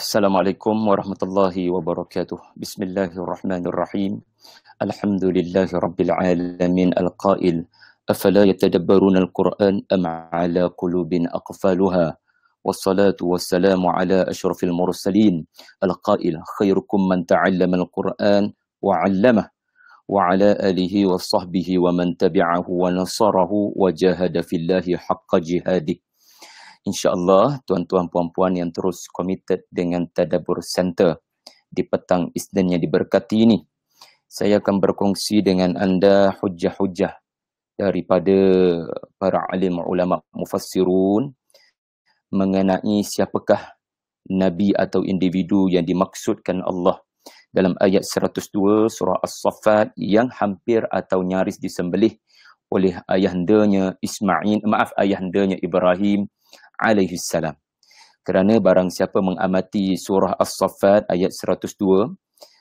Assalamualaikum warahmatullahi wabarakatuh. Bismillahirrahmanirrahim. Alhamdulillahi rabbil alamin al-qail. Afala yatadabbaruna al-Qur'an am ala qulubin aqfaluha. Wassalatu wassalamu ala asyrafil mursalin. Al-qail khairukum man ta'allama al-Qur'an wa 'allamah. Wa ala alihi wa sahbihi wa man tabi'ahu wa nasarahu wa jahada fillahi haqqa jihadih. InsyaAllah, tuan-tuan puan-puan yang terus committed dengan Tadabbur Center di petang Isnin yang diberkati ini, saya akan berkongsi dengan anda hujah-hujah daripada para alim ulama mufassirun mengenai siapakah Nabi atau individu yang dimaksudkan Allah dalam ayat 102 surah As-Saffat yang hampir atau nyaris disembelih oleh ayahandanya ayahandanya Ibrahim alaihi salam. Kerana barang siapa mengamati surah As-Saffat ayat 102,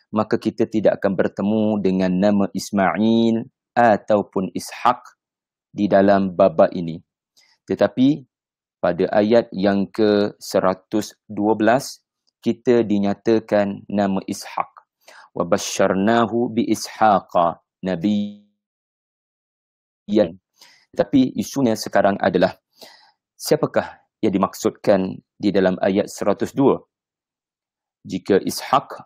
maka kita tidak akan bertemu dengan nama Ismail ataupun Ishaq di dalam bab ini. Tetapi pada ayat yang ke-112 kita dinyatakan nama Ishaq. Wa basyarnahu bi Ishaqa nabiyyan. Tapi isunya sekarang adalah siapakah yang dimaksudkan di dalam ayat 102? Jika Ishaq,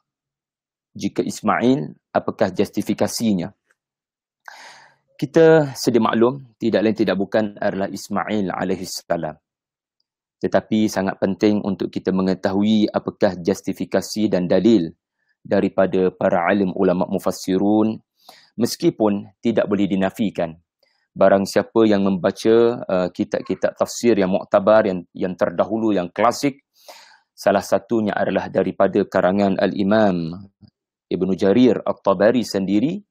jika Ismail, apakah justifikasinya? Kita sedia maklum, tidak lain tidak bukan adalah Ismail alaihissalam. Tetapi sangat penting untuk kita mengetahui apakah justifikasi dan dalil daripada para alim ulama mufassirun, meskipun tidak boleh dinafikan. Barang siapa yang membaca kitab-kitab tafsir yang muktabar, yang terdahulu, yang klasik, salah satunya adalah daripada karangan Al-Imam Ibnu Jarir At-Tabari sendiri,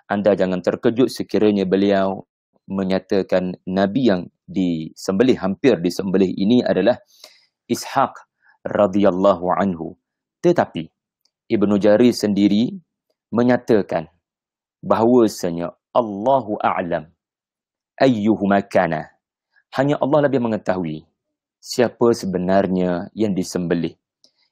anda jangan terkejut sekiranya beliau menyatakan Nabi yang disembelih, hampir disembelih ini adalah Ishaq radhiyallahu anhu. Tetapi Ibnu Jarir sendiri menyatakan bahawasanya Allahu a'lam ayyuhuma kana. Hanya Allah lebih mengetahui siapa sebenarnya yang disembelih.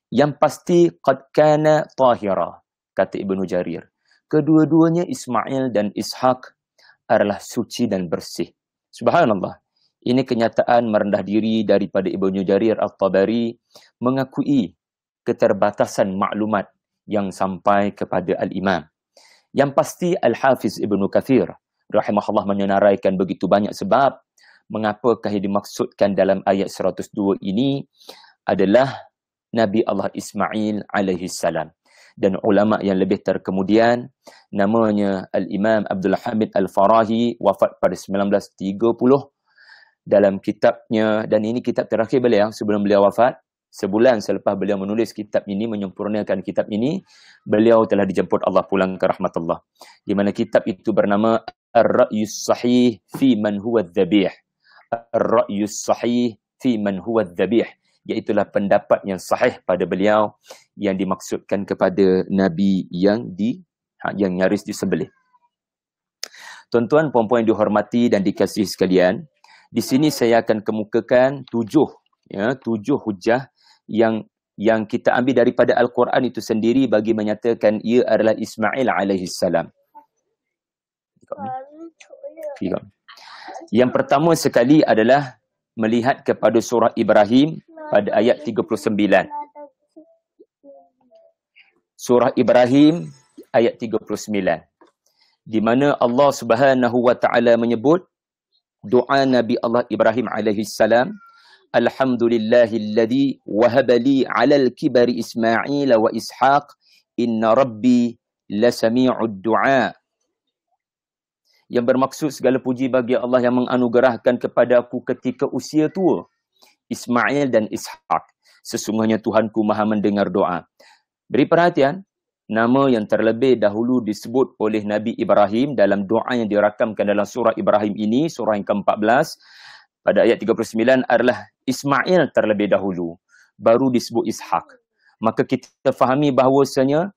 Yang pasti qad kana tahira, kata Ibnu Jarir. Kedua-duanya Ismail dan Ishaq adalah suci dan bersih. Subhanallah. Ini kenyataan merendah diri daripada Ibnu Jarir At-Tabari mengakui keterbatasan maklumat yang sampai kepada Al-Imam. Yang pasti Al-Hafiz Ibnu Kathir rahimahullah menyenaraikan begitu banyak sebab mengapakah yang dimaksudkan dalam ayat 102 ini adalah Nabi Allah Ismail alaihi salam. Dan ulama yang lebih terkemudian, namanya Al-Imam Abdul Hamid Al-Farahi, wafat pada 1930, dalam kitabnya, dan ini kitab terakhir beliau sebelum beliau wafat, sebulan selepas beliau menulis kitab ini, menyempurnakan kitab ini, beliau telah dijemput Allah pulang ke rahmatullah. Di mana kitab itu bernama Ar-Ra'yus Sahih fi man huwa dzabih. Ar-Ra'yus Sahih fi man huwa dzabih, iaitulah pendapat yang sahih pada beliau yang dimaksudkan kepada Nabi yang nyaris disembelih. Tuan-tuan, puan-puan yang dihormati dan dikasihi sekalian, di sini saya akan kemukakan tujuh hujah yang kita ambil daripada Al-Quran itu sendiri bagi menyatakan ia adalah Ismail alaihissalam. Yang pertama sekali adalah melihat kepada surah Ibrahim pada ayat 39. Surah Ibrahim ayat 39. Di mana Allah Subhanahu wa taala menyebut doa Nabi Allah Ibrahim alaihissalam, Alhamdulillahilladzi wahaba li 'alal kibari Ismail wa Ishaq inna rabbi lasami'ud du'a. Yang bermaksud segala puji bagi Allah yang menganugerahkan kepada aku ketika usia tua Ismail dan Ishaq. Sesungguhnya Tuhanku Maha mendengar doa. Beri perhatian, nama yang terlebih dahulu disebut oleh Nabi Ibrahim dalam doa yang dirakamkan dalam surah Ibrahim ini, surah yang ke-14, pada ayat 39 adalah Ismail terlebih dahulu, baru disebut Ishaq. Maka kita fahami bahawasanya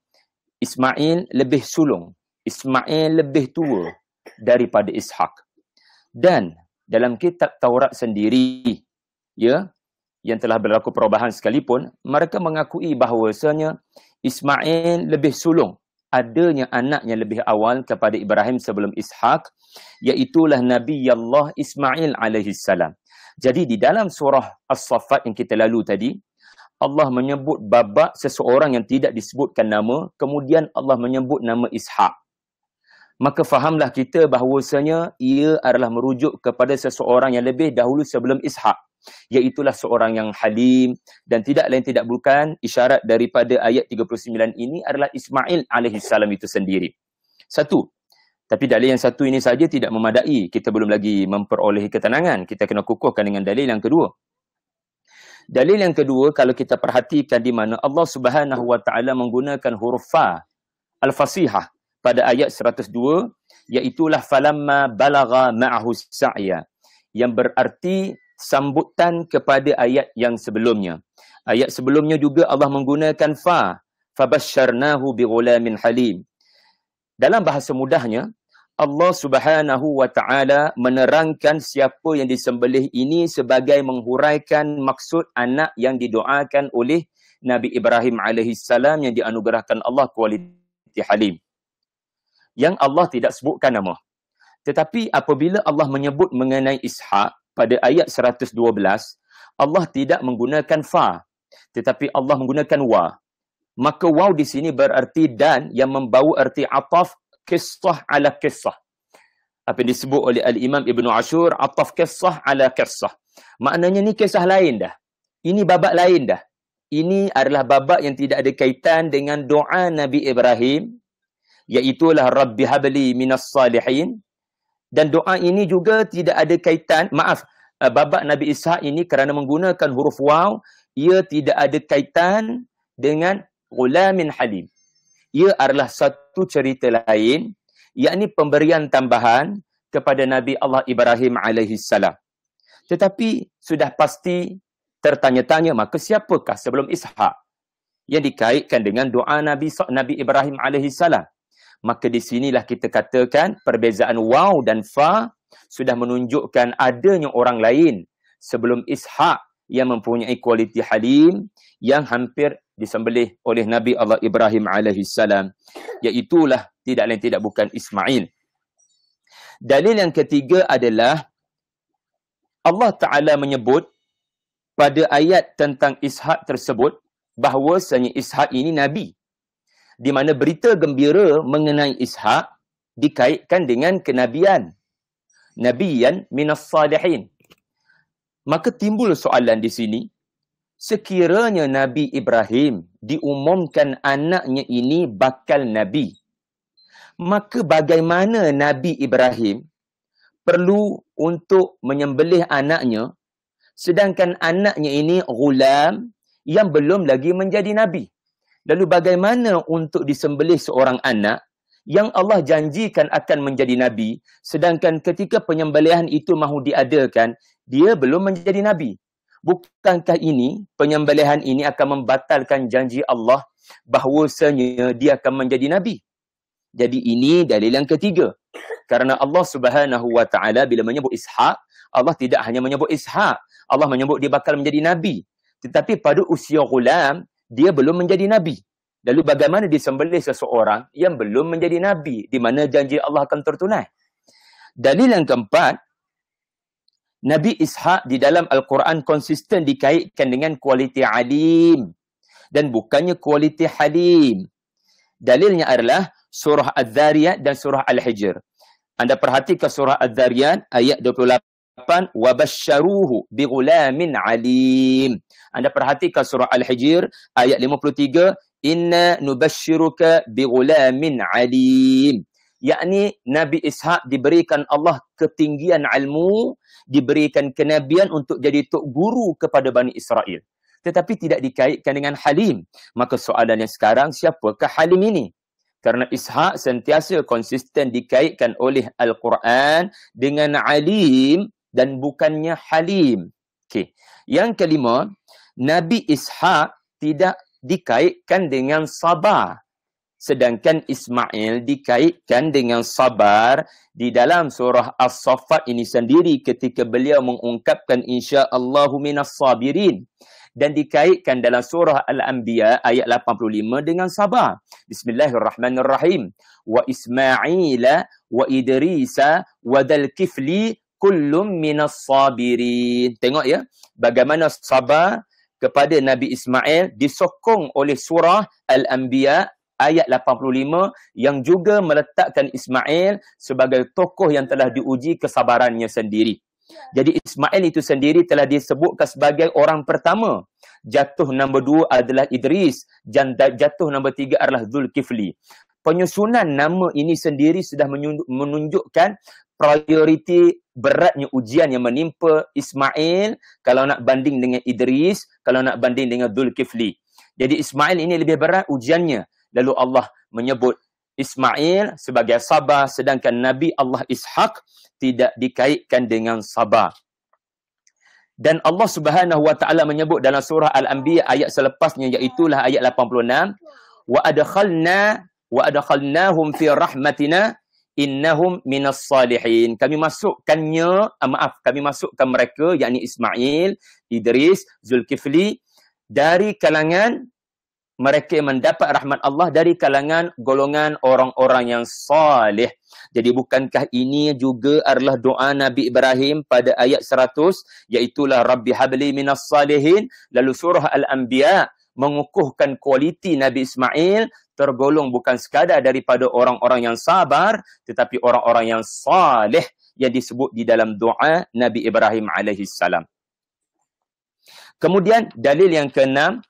Ismail lebih sulung, Ismail lebih tua daripada Ishaq. Dan dalam kitab Taurat sendiri, yang telah berlaku perubahan sekalipun, mereka mengakui bahawasanya Ismail lebih sulung adanya anak yang lebih awal kepada Ibrahim sebelum Ishak, iaitulah Nabi Allah Ismail alaihi salam. Jadi di dalam surah As-Saffat yang kita lalu tadi, Allah menyebut babak seseorang yang tidak disebutkan nama, kemudian Allah menyebut nama Ishak. Maka fahamlah kita bahawasanya ia adalah merujuk kepada seseorang yang lebih dahulu sebelum Ishak, iaitulah seorang yang halim, dan tidak lain tidak bukan isyarat daripada ayat 39 ini adalah Ismail alaihi salam itu sendiri. Satu. Tapi dalil yang satu ini saja tidak memadai. Kita belum lagi memperolehi ketenangan. Kita kena kukuhkan dengan dalil yang kedua. Dalil yang kedua, kalau kita perhatikan di mana Allah Subhanahu wa taala menggunakan huruf fa al-fasihah pada ayat 102, iaitulah falamma balagha ma'ahu sa'ya, yang berarti sambutan kepada ayat yang sebelumnya. Ayat sebelumnya juga Allah menggunakan fa, fabasyarnahu bighulamin halim. Dalam bahasa mudahnya, Allah Subhanahu wa taala menerangkan siapa yang disembelih ini sebagai menghuraikan maksud anak yang didoakan oleh Nabi Ibrahim alaihi salam yang dianugerahkan Allah kualiti halim. Yang Allah tidak sebutkan nama. Tetapi apabila Allah menyebut mengenai Ishak pada ayat 112, Allah tidak menggunakan fa, tetapi Allah menggunakan wa. Maka waw di sini berarti dan yang membawa arti ataf kisah ala kisah. Apa yang disebut oleh Al-Imam Ibn Ashur, ataf kisah ala kisah. Maknanya ni kisah lain dah. Ini babak lain dah. Ini adalah babak yang tidak ada kaitan dengan doa Nabi Ibrahim, iaitulah Rabbi habli minas salihin. Dan doa ini juga tidak ada kaitan, babak Nabi Ishak ini kerana menggunakan huruf waw, ia tidak ada kaitan dengan ghulamin halim. Ia adalah satu cerita lain, yakni pemberian tambahan kepada Nabi Allah Ibrahim alaihi salam. Tetapi sudah pasti tertanya-tanya, maka siapakah sebelum Ishak yang dikaitkan dengan doa Nabi Ibrahim alaihi salam? Maka di sinilah kita katakan perbezaan waw dan fa sudah menunjukkan adanya orang lain sebelum Ishak yang mempunyai kualiti halim yang hampir disembelih oleh Nabi Allah Ibrahim alaihi salam, iaitulah tidak lain tidak bukan Ismail. Dalil yang ketiga adalah Allah Ta'ala menyebut pada ayat tentang Ishak tersebut bahawasanya Ishak ini Nabi, di mana berita gembira mengenai Ishak dikaitkan dengan kenabian, nabiyan minas salihin. Maka timbul soalan di sini, sekiranya Nabi Ibrahim diumumkan anaknya ini bakal Nabi, maka bagaimana Nabi Ibrahim perlu untuk menyembelih anaknya, sedangkan anaknya ini ghulam yang belum lagi menjadi Nabi? Lalu bagaimana untuk disembelih seorang anak yang Allah janjikan akan menjadi Nabi, sedangkan ketika penyembelihan itu mahu diadakan, dia belum menjadi Nabi? Bukankah ini, penyembelihan ini akan membatalkan janji Allah bahawasanya dia akan menjadi Nabi? Jadi ini dalil yang ketiga. Karena Allah Subhanahu wa taala bila menyebut Ishak, Allah tidak hanya menyebut Ishak, Allah menyebut dia bakal menjadi Nabi. Tetapi pada usia ghulam, dia belum menjadi Nabi. Lalu bagaimana disembelih seseorang yang belum menjadi Nabi, di mana janji Allah akan tertunai? Dalil yang keempat, Nabi Ishak di dalam Al-Quran konsisten dikaitkan dengan kualiti alim dan bukannya kualiti halim. Dalilnya adalah surah Az-Zariyat dan surah Al-Hijr. Anda perhatikan surah Az-Zariyat ayat 28, wabasyaruhu bighulamin alim. Anda perhatikan surah Al-Hijr ayat 53, inna nubasyiruka bighulamin alim. Yakni Nabi Ishak diberikan Allah ketinggian ilmu, diberikan kenabian untuk jadi tok guru kepada Bani Israel. Tetapi tidak dikaitkan dengan halim. Maka soalannya sekarang, siapakah halim ini? Karena Ishak sentiasa konsisten dikaitkan oleh Al-Quran dengan alim dan bukannya halim. Okey. Yang kelima, Nabi Ishak tidak dikaitkan dengan sabar. Sedangkan Ismail dikaitkan dengan sabar di dalam surah As-Saffat ini sendiri ketika beliau mengungkapkan insya'allahu minas sabirin. Dan dikaitkan dalam surah Al-Anbiya ayat 85 dengan sabar. Bismillahirrahmanirrahim. Wa Ismaila wa Idrisa wa Dzal Kifli kullum minas sabirin. Tengok ya, bagaimana sabar kepada Nabi Ismail disokong oleh surah Al-Anbiya ayat 85 yang juga meletakkan Ismail sebagai tokoh yang telah diuji kesabarannya sendiri. Jadi Ismail itu sendiri telah disebutkan sebagai orang pertama. Jatuh nombor 2 adalah Idris dan jatuh nombor 3 adalah Zulkifli. Penyusunan nama ini sendiri sudah menunjukkan prioriti beratnya ujian yang menimpa Ismail kalau nak banding dengan Idris, kalau nak banding dengan Zulkifli. Jadi Ismail ini lebih berat ujiannya. Lalu Allah menyebut Ismail sebagai sabar, sedangkan Nabi Allah Ishaq tidak dikaitkan dengan sabar. Dan Allah Subhanahu wa taala menyebut dalam surah Al-Anbiya ayat selepasnya, iaitulah ayat 86, wa adkhalnahum fi rahmatina innahum minas salihin. Kami masukkan mereka, yakni Ismail, Idris, Zulkifli dari kalangan mereka yang mendapat rahmat Allah, dari kalangan golongan orang-orang yang salih. Jadi bukankah ini juga adalah doa Nabi Ibrahim pada ayat 100, iaitulah Rabbi habli minas salihin. Lalu surah Al-Anbiya mengukuhkan kualiti Nabi Ismail tergolong bukan sekadar daripada orang-orang yang sabar, tetapi orang-orang yang salih yang disebut di dalam doa Nabi Ibrahim alaihissalam. Kemudian dalil yang keenam,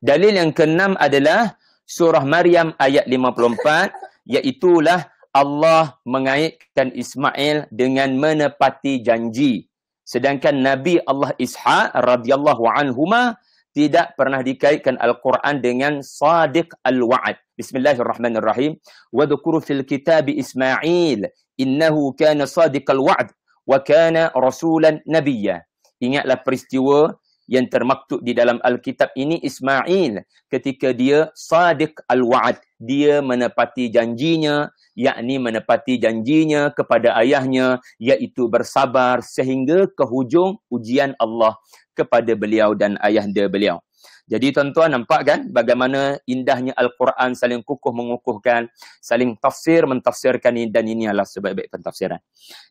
dalil yang keenam adalah surah Maryam ayat 54, iaitulah Allah mengaitkan Ismail dengan menepati janji. Sedangkan Nabi Allah Ishaq radhiyallahu anhuma tidak pernah dikaitkan Al-Quran dengan sadiq al-wa'ad. Bismillahirrahmanirrahim. Wadhkuru fil kitabi Ismail innahu kana sadiq al-wa'ad wa kana rasulan nabiyya. Ingatlah peristiwa yang termaktub di dalam Alkitab ini, Ismail ketika dia sadiq al-wa'ad, dia menepati janjinya, yakni menepati janjinya kepada ayahnya, iaitu bersabar sehingga ke hujung ujian Allah kepada beliau dan ayahanda beliau. Jadi tuan-tuan nampak kan bagaimana indahnya Al-Quran saling kukuh mengukuhkan, saling tafsir mentafsirkan ini, dan ini adalah sebaik-baik pentafsiran.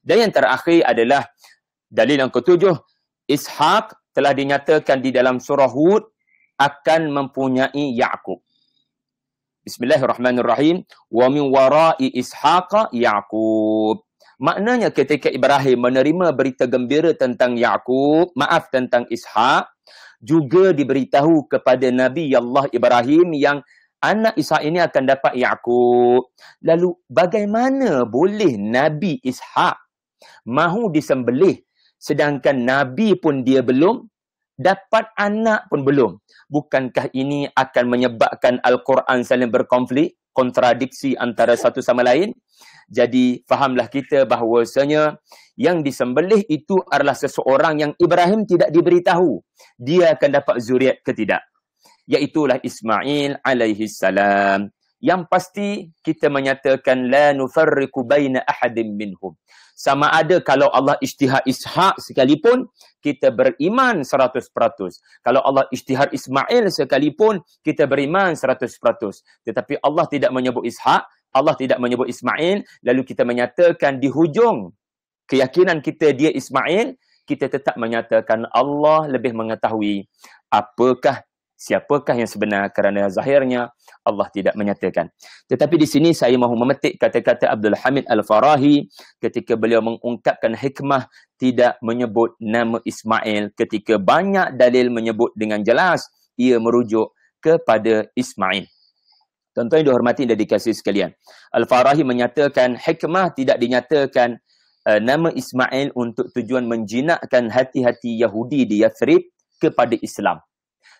Dan yang terakhir adalah dalil yang ketujuh, Ishaq telah dinyatakan di dalam surah Hud akan mempunyai Ya'qub. Bismillahirrahmanirrahim. Wa min wara'i Ishaqa Ya'qub. Maknanya ketika Ibrahim menerima berita gembira tentang tentang Ishaq, juga diberitahu kepada Nabi Allah Ibrahim yang anak Ishaq ini akan dapat Ya'qub. Lalu bagaimana boleh Nabi Ishaq mahu disembelih sedangkan Nabi pun dia belum, dapat anak pun belum? Bukankah ini akan menyebabkan Al-Quran saling berkonflik, kontradiksi antara satu sama lain? Jadi fahamlah kita bahawasanya yang disembelih itu adalah seseorang yang Ibrahim tidak diberitahu dia akan dapat zuriat ke tidak, iaitulah Ismail alaihissalam. Yang pasti kita menyatakan la nufarriqu baina ahadin minhum. Sama ada kalau Allah isytihar Ishaq sekalipun, kita beriman 100%. Kalau Allah isytihar Ismail sekalipun, kita beriman 100%. Tetapi Allah tidak menyebut Ishaq, Allah tidak menyebut Ismail, lalu kita menyatakan di hujung keyakinan kita dia Ismail, kita tetap menyatakan Allah lebih mengetahui siapakah yang sebenar, kerana zahirnya Allah tidak menyatakan. Tetapi di sini saya mahu memetik kata-kata Abdul Hamid Al-Farahi ketika beliau mengungkapkan hikmah tidak menyebut nama Ismail ketika banyak dalil menyebut dengan jelas ia merujuk kepada Ismail. Tuan-tuan yang dihormati dan dikasihi sekalian, Al-Farahi menyatakan hikmah tidak dinyatakan nama Ismail untuk tujuan menjinakkan hati-hati Yahudi di Yathrib kepada Islam,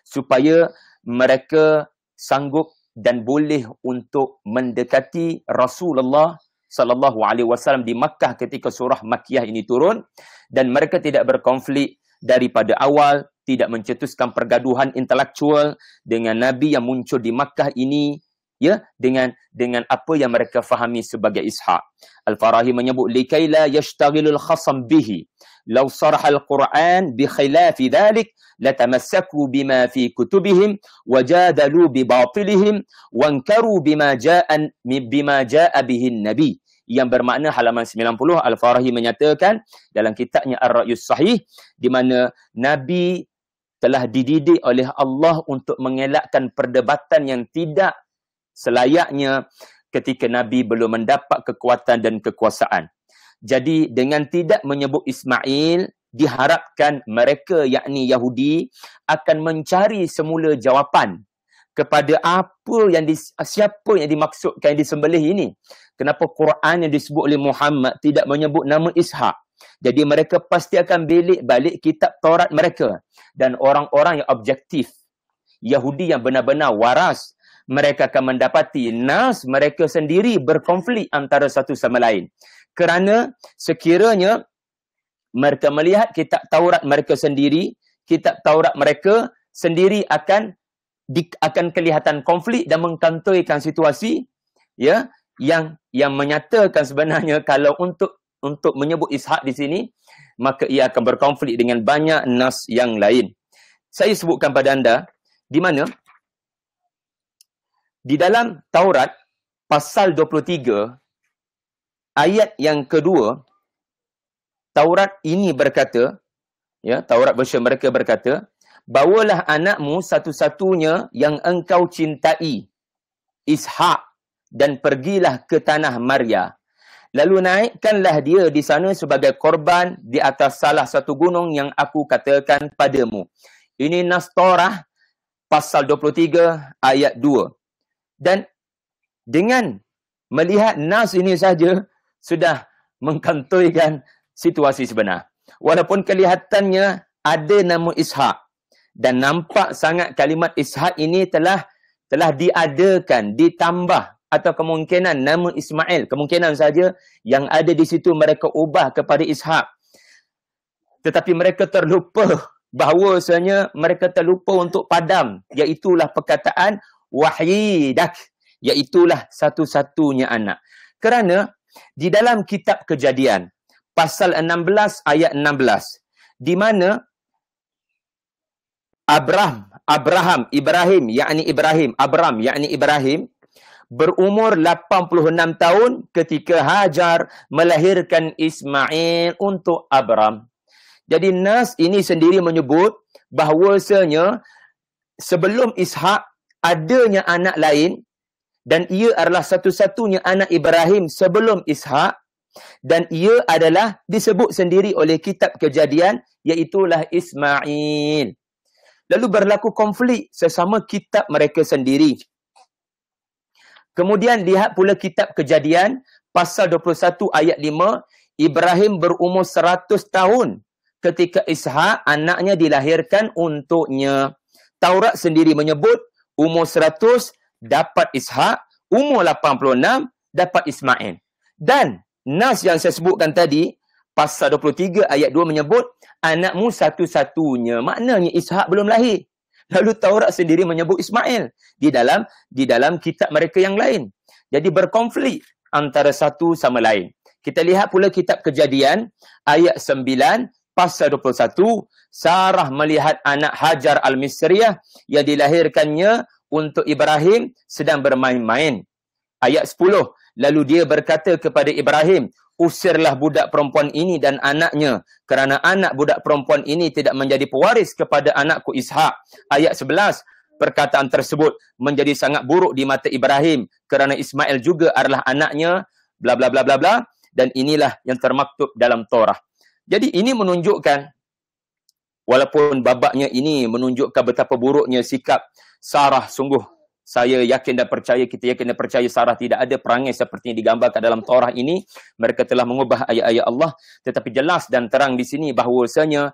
supaya mereka sanggup dan boleh untuk mendekati Rasulullah sallallahu alaihi wasallam di Makkah ketika surah Makkiyah ini turun, dan mereka tidak berkonflik daripada awal tidak mencetuskan pergaduhan intelektual dengan Nabi yang muncul di Makkah ini, ya, dengan apa yang mereka fahami sebagai Ishaq. Al-Farahi menyebut likai la yashtaghilul khasam bihi law saraha al-Quran bi khilafi dhalik latamassaku bima fi kutubihim wajadalu bi batilihim wankaru bima jaa bihi nabi. Yang bermakna halaman 90, Al-Farahi menyatakan dalam kitabnya Ar-Ra'yus Sahih, di mana Nabi telah dididik oleh Allah untuk mengelakkan perdebatan yang tidak selayaknya ketika Nabi belum mendapat kekuatan dan kekuasaan. Jadi dengan tidak menyebut Ismail, diharapkan mereka, yakni Yahudi, akan mencari semula jawapan kepada siapa yang dimaksudkan yang disembelih ini. Kenapa Quran yang disebut oleh Muhammad tidak menyebut nama Ishaq? Jadi mereka pasti akan balik kitab Taurat mereka. Dan orang-orang yang objektif, Yahudi yang benar-benar waras, mereka akan mendapati nas mereka sendiri berkonflik antara satu sama lain. Kerana sekiranya mereka melihat kitab Taurat mereka sendiri, kitab Taurat mereka sendiri akan kelihatan konflik dan mengkantoikan situasi, ya, yang menyatakan sebenarnya kalau untuk menyebut Ishaq di sini, maka ia akan berkonflik dengan banyak nas yang lain. Saya sebutkan pada anda, di mana di dalam Taurat pasal 23 ayat yang kedua, Taurat ini berkata, ya, Taurat version mereka berkata, bawalah anakmu satu-satunya yang engkau cintai, Ishaq, dan pergilah ke tanah Maria. Lalu naikkanlah dia di sana sebagai korban di atas salah satu gunung yang aku katakan padamu. Ini nas Taurah pasal 23 ayat 2. Dan dengan melihat nas ini saja sudah mengkantoikan situasi sebenar. Walaupun kelihatannya ada nama Ishaq dan nampak sangat kalimat Ishaq ini telah diadakan, ditambah, atau kemungkinan nama Ismail, kemungkinan saja yang ada di situ mereka ubah kepada Ishaq. Tetapi mereka terlupa bahawasanya mereka terlupa untuk padam, iaitulah perkataan wahyidak, iaitulah satu-satunya anak. Kerana di dalam kitab Kejadian pasal 16 ayat 16, di mana Abram berumur 86 tahun ketika Hajar melahirkan Ismail untuk Abram. Jadi nas ini sendiri menyebut bahawasanya sebelum Ishaq adanya anak lain, dan ia adalah satu-satunya anak Ibrahim sebelum Ishaq, dan ia adalah disebut sendiri oleh kitab Kejadian, iaitulah Ismail. Lalu berlaku konflik sesama kitab mereka sendiri. Kemudian lihat pula kitab Kejadian pasal 21 ayat 5, Ibrahim berumur 100 tahun ketika Ishaq anaknya dilahirkan untuknya. Taurat sendiri menyebut umur 100 dapat Ishaq, umur 86 dapat Ismail. Dan nas yang saya sebutkan tadi pasal 23 ayat 2 menyebut anakmu satu-satunya. Maknanya Ishaq belum lahir. Lalu Taurat sendiri menyebut Ismail di dalam kitab mereka yang lain. Jadi berkonflik antara satu sama lain. Kita lihat pula kitab Kejadian ayat 9 pasal 21, Sarah melihat anak Hajar al-Misriyah yang dilahirkannya untuk Ibrahim sedang bermain-main. Ayat 10, lalu dia berkata kepada Ibrahim, usirlah budak perempuan ini dan anaknya, kerana anak budak perempuan ini tidak menjadi pewaris kepada anakku Ishaq. Ayat 11, perkataan tersebut menjadi sangat buruk di mata Ibrahim, kerana Ismail juga adalah anaknya, bla bla bla bla bla, dan inilah yang termaktub dalam Torah. Jadi ini menunjukkan, walaupun babaknya ini menunjukkan betapa buruknya sikap Sarah, sungguh saya yakin dan percaya, kita yakin dan percaya Sarah tidak ada perangai seperti yang digambarkan dalam Torah ini. Mereka telah mengubah ayat-ayat Allah. Tetapi jelas dan terang di sini bahawasanya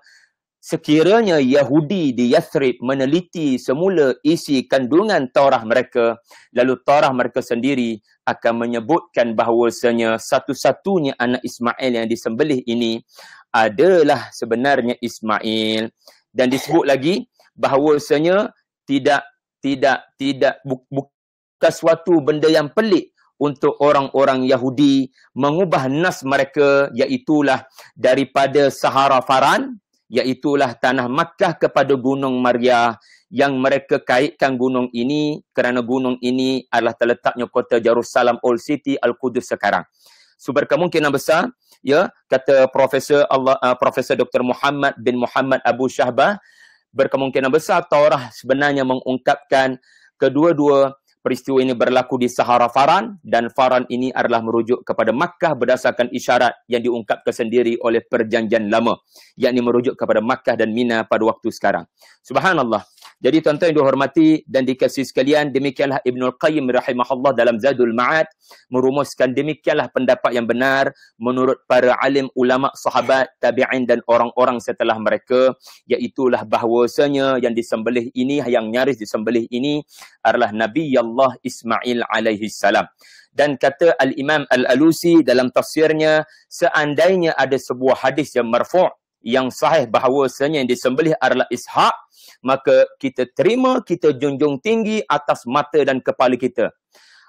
sekiranya Yahudi di Yathrib meneliti semula isi kandungan Torah mereka, lalu Torah mereka sendiri akan menyebutkan bahawasanya satu-satunya anak Ismail yang disembelih ini adalah sebenarnya Ismail. Dan disebut lagi bahawasanya bukan suatu benda yang pelik untuk orang-orang Yahudi mengubah nas mereka, iaitulah daripada Sahara Faran, iaitulah tanah Makkah kepada Gunung Maria, yang mereka kaitkan gunung ini kerana gunung ini adalah terletaknya kota Jerusalem Old City Al-Qudus sekarang. So berkemungkinan besar, ya, kata Profesor Dr. Muhammad bin Muhammad Abu Shahbah, berkemungkinan besar Taurah sebenarnya mengungkapkan kedua-dua peristiwa ini berlaku di Sahara Faran, dan Faran ini adalah merujuk kepada Makkah berdasarkan isyarat yang diungkapkan sendiri oleh Perjanjian Lama, yakni merujuk kepada Makkah dan Mina pada waktu sekarang. Subhanallah. Jadi tuan-tuan yang dihormati dan dikasihi sekalian, demikianlah Ibnul Qayyim rahimahullah dalam Zadul Ma'ad merumuskan demikianlah pendapat yang benar menurut para alim ulama, sahabat, tabi'in dan orang-orang setelah mereka, iaitulah bahawasanya yang disembelih ini, yang nyaris disembelih ini adalah Nabi Allah Ismail alaihi salam. Dan kata Al-Imam Al-Alusi dalam tafsirnya, seandainya ada sebuah hadis yang marfu' yang sahih bahawasanya yang disembelih adalah Ishaq, maka kita terima, kita junjung tinggi atas mata dan kepala kita.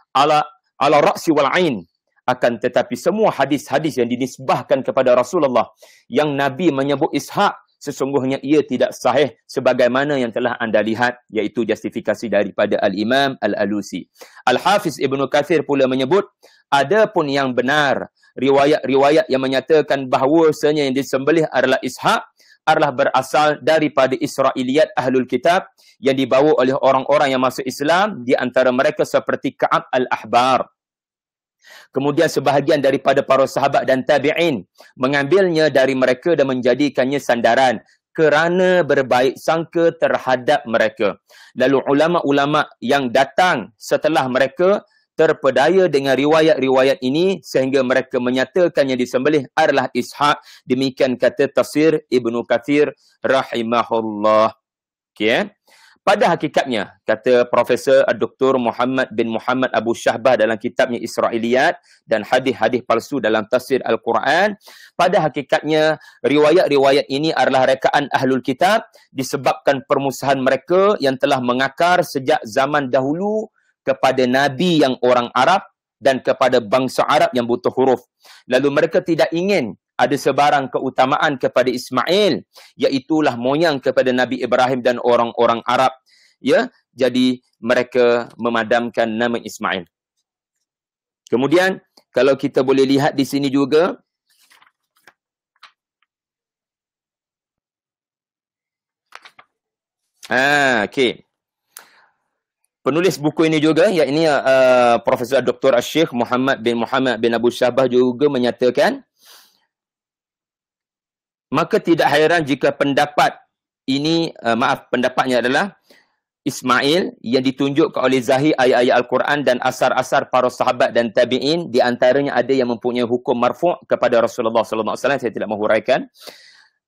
Ala ra'si wal ain. Akan tetapi semua hadis-hadis yang dinisbahkan kepada Rasulullah yang Nabi menyebut Ishaq, sesungguhnya ia tidak sahih sebagaimana yang telah anda lihat, iaitu justifikasi daripada Al-Imam Al-Alusi. Al-Hafiz Ibnu Katsir pula menyebut, adapun yang benar riwayat-riwayat yang menyatakan bahawasanya yang disembelih adalah Ishaq adalah berasal daripada Israiliyat Ahlul Kitab yang dibawa oleh orang-orang yang masuk Islam, di antara mereka seperti Ka'ab Al-Ahbar. Kemudian sebahagian daripada para sahabat dan tabi'in mengambilnya dari mereka dan menjadikannya sandaran kerana berbaik sangka terhadap mereka. Lalu ulama-ulama yang datang setelah mereka terpedaya dengan riwayat-riwayat ini sehingga mereka menyatakan yang disembelih adalah Ishaq. Demikian kata tafsir Ibnu Katsir rahimahullah. Okey. Pada hakikatnya, kata Profesor Dr. Muhammad bin Muhammad Abu Shahbah dalam kitabnya Israiliyat dan hadis-hadis palsu dalam tafsir Al-Quran, pada hakikatnya riwayat-riwayat ini adalah rekaan Ahlul Kitab disebabkan permusuhan mereka yang telah mengakar sejak zaman dahulu kepada Nabi yang orang Arab dan kepada bangsa Arab yang buta huruf. Lalu mereka tidak ingin ada sebarang keutamaan kepada Ismail, iaitulah moyang kepada Nabi Ibrahim dan orang-orang Arab. Ya, jadi mereka memadamkan nama Ismail. Kemudian kalau kita boleh lihat di sini juga, okey. Penulis buku ini juga, yakni Profesor Dr. Syekh Muhammad bin Abu Shahbah juga menyatakan, maka tidak hairan jika pendapat ini, pendapatnya adalah Ismail yang ditunjukkan oleh zahir ayat-ayat Al-Quran dan asar-asar para sahabat dan tabi'in, di antaranya ada yang mempunyai hukum marfu' kepada Rasulullah sallallahu alaihi wasallam. Saya tidak menghuraikan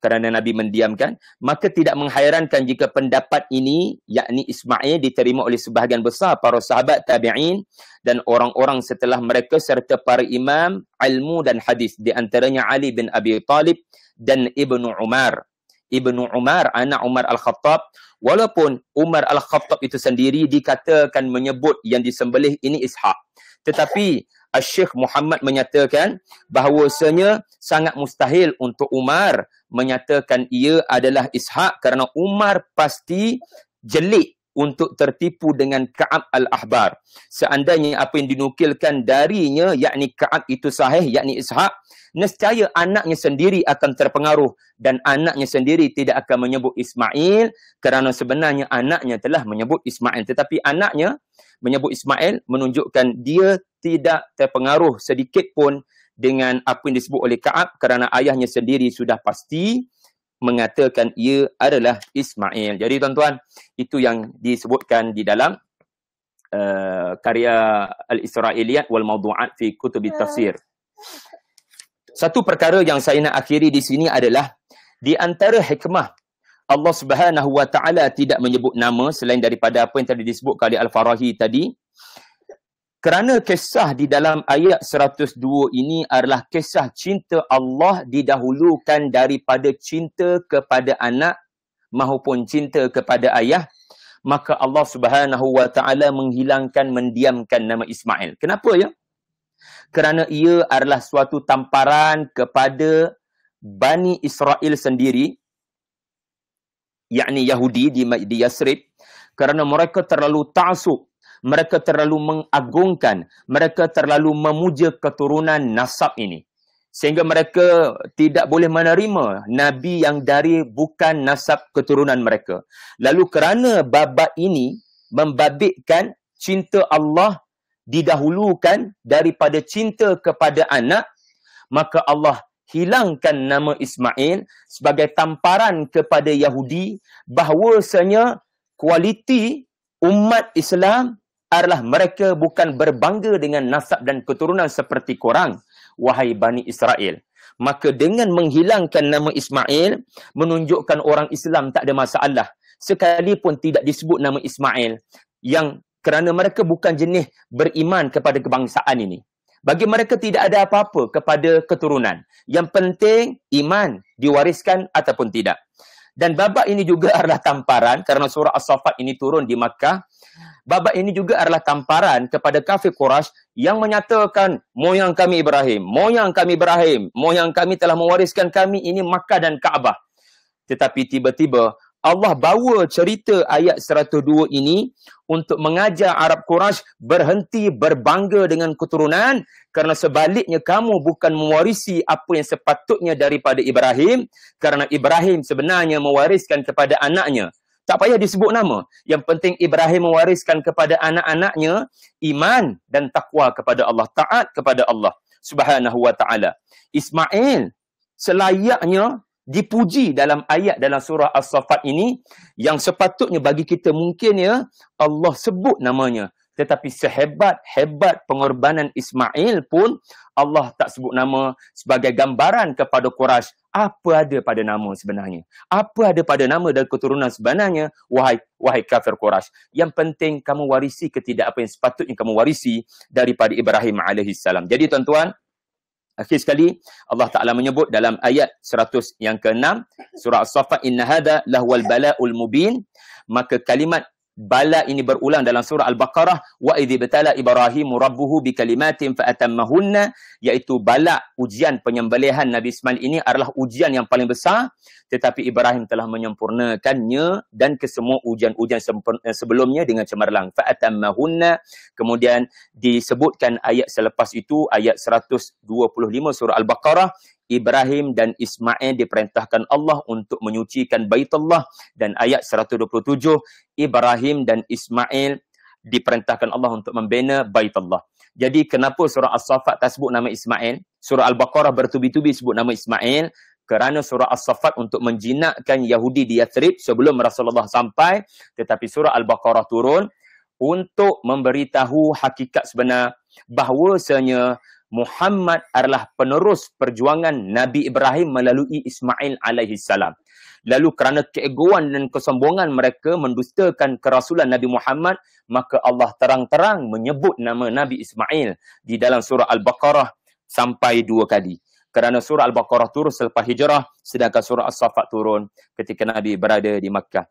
kerana Nabi mendiamkan. Maka tidak menghairankan jika pendapat ini, yakni Ismail, diterima oleh sebahagian besar para sahabat tabi'in dan orang-orang setelah mereka serta para imam ilmu dan hadis, di antaranya Ali bin Abi Talib dan Ibnu Umar. Ibnu Umar, anak Umar Al-Khattab, walaupun Umar Al-Khattab itu sendiri dikatakan menyebut yang disembelih ini Ishaq, tetapi Syekh Muhammad menyatakan bahawasanya sangat mustahil untuk Umar menyatakan ia adalah Ishaq kerana Umar pasti jelik untuk tertipu dengan Ka'ab Al-Ahbar. Seandainya apa yang dinukilkan darinya, yakni Ka'ab itu sahih, yakni Ishaq, nescaya anaknya sendiri akan terpengaruh dan anaknya sendiri tidak akan menyebut Ismail kerana sebenarnya anaknya telah menyebut Ismail. Tetapi anaknya menyebut Ismail menunjukkan dia tidak terpengaruh sedikit pun dengan apa yang disebut oleh Ka'ab kerana ayahnya sendiri sudah pasti mengatakan ia adalah Ismail. Jadi tuan-tuan, itu yang disebutkan di dalam karya Al-Israiliyat wal Mawdu'at fi Kutub Tafsir. Satu perkara yang saya nak akhiri di sini adalah di antara hikmah Allah Subhanahu wa taala tidak menyebut nama selain daripada apa yang tadi disebut oleh Al-Farahi tadi. Kerana kisah di dalam ayat 102 ini adalah kisah cinta Allah didahulukan daripada cinta kepada anak, maupun cinta kepada ayah, maka Allah Subhanahu wa taala menghilangkan, mendiamkan nama Ismail. Kenapa ya? Kerana ia adalah suatu tamparan kepada Bani Israel sendiri, yakni Yahudi di Yasrib, kerana mereka terlalu ta'assub, mereka terlalu mengagungkan, mereka terlalu memuja keturunan nasab ini. Sehingga mereka tidak boleh menerima Nabi yang dari bukan nasab keturunan mereka. Lalu kerana babak ini membabitkan cinta Allah didahulukan daripada cinta kepada anak, maka Allah hilangkan nama Ismail sebagai tamparan kepada Yahudi bahawasanya kualiti umat Islam adalah mereka bukan berbangga dengan nasab dan keturunan seperti korang, wahai Bani Israel. Maka dengan menghilangkan nama Ismail, menunjukkan orang Islam tak ada masalah. Sekalipun tidak disebut nama Ismail, yang kerana mereka bukan jenis beriman kepada kebangsaan ini. Bagi mereka tidak ada apa-apa kepada keturunan. Yang penting iman diwariskan ataupun tidak. Dan babak ini juga adalah tamparan kerana surah As-Saffat ini turun di Makkah. Babak ini juga adalah tamparan kepada kafir Quraisy yang menyatakan moyang kami Ibrahim, moyang kami Ibrahim, moyang kami telah mewariskan kami ini Makkah dan Kaabah. Tetapi tiba-tiba Allah bawa cerita ayat 102 ini untuk mengajar Arab Quraisy berhenti berbangga dengan keturunan, kerana sebaliknya kamu bukan mewarisi apa yang sepatutnya daripada Ibrahim, kerana Ibrahim sebenarnya mewariskan kepada anaknya. Tak payah disebut nama. Yang penting Ibrahim mewariskan kepada anak-anaknya iman dan takwa kepada Allah, taat kepada Allah Subhanahu wa taala. Ismail selayaknya dipuji dalam ayat dalam surah As-Saffat ini, yang sepatutnya bagi kita mungkin ya Allah sebut namanya, tetapi sehebat-hebat pengorbanan Ismail pun Allah tak sebut nama sebagai gambaran kepada Quraisy. Apa ada pada nama sebenarnya? Apa ada pada nama dan keturunan sebenarnya, wahai kafir Quraisy? Yang penting kamu warisi ketidak apa yang sepatutnya kamu warisi daripada Ibrahim alaihissalam. Jadi tuan-tuan, akhir sekali Allah Ta'ala menyebut dalam ayat 100 yang ke-6 surah As-Saffat, inna hadha lahwal bala'ul mubin. Maka kalimat bala ini berulang dalam surah Al-Baqarah, wa idh ibtala Ibrahimu rabbuhu bikalimatin fa'atammahunna, iaitu bala, ujian penyembelihan Nabi Ismail ini adalah ujian yang paling besar, tetapi Ibrahim telah menyempurnakannya dan kesemua ujian-ujian sebelumnya dengan cemerlang. Fa'atammahunna, kemudian disebutkan ayat selepas itu, ayat 125 surah Al-Baqarah, Ibrahim dan Ismail diperintahkan Allah untuk menyucikan Baitullah, dan ayat 127 Ibrahim dan Ismail diperintahkan Allah untuk membina Baitullah. Jadi kenapa surah As-Saffat tak sebut nama Ismail? Surah Al-Baqarah bertubi-tubi sebut nama Ismail kerana surah As-Saffat untuk menjinakkan Yahudi di Yathrib sebelum Rasulullah sampai, tetapi surah Al-Baqarah turun untuk memberitahu hakikat sebenar bahawasanya Muhammad adalah penerus perjuangan Nabi Ibrahim melalui Ismail alaihissalam. Lalu kerana keegoan dan kesombongan mereka mendustakan kerasulan Nabi Muhammad, maka Allah terang-terang menyebut nama Nabi Ismail di dalam surah Al-Baqarah sampai 2 kali. Kerana surah Al-Baqarah turun selepas hijrah, sedangkan surah As-Saffat turun ketika Nabi berada di Makkah.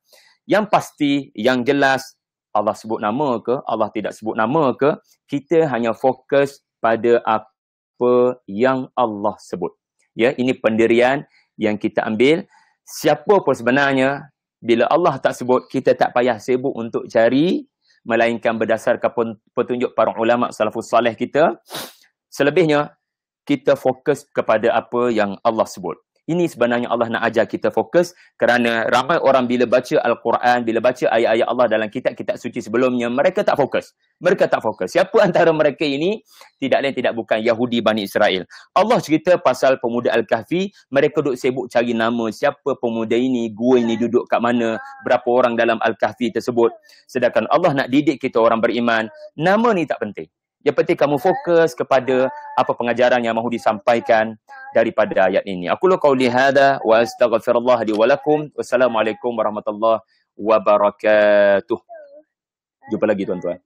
Yang pasti, yang jelas, Allah sebut nama ke, Allah tidak sebut nama ke, kita hanya fokus pada apa yang Allah sebut. Ya, ini pendirian yang kita ambil. Siapa pun sebenarnya, bila Allah tak sebut, kita tak payah sibuk untuk cari, melainkan berdasarkan petunjuk para ulama salafus salih kita. Selebihnya, kita fokus kepada apa yang Allah sebut. Ini sebenarnya Allah nak ajar kita fokus, kerana ramai orang bila baca Al-Quran, bila baca ayat-ayat Allah dalam kitab-kitab suci sebelumnya, mereka tak fokus. Mereka tak fokus. Siapa antara mereka ini? Tidak lain tidak bukan Yahudi Bani Israel. Allah cerita pasal pemuda Al-Kahfi, mereka duduk sibuk cari nama, siapa pemuda ini, gua ini duduk kat mana, berapa orang dalam Al-Kahfi tersebut. Sedangkan Allah nak didik kita orang beriman, nama ni tak penting. Yang penting kamu fokus kepada apa pengajaran yang mahu disampaikan daripada ayat ini. Aku lu qauli hadza wa astaghfirullah li wa lakum. Wassalamualaikum warahmatullahi wabarakatuh. Jumpa lagi tuan-tuan.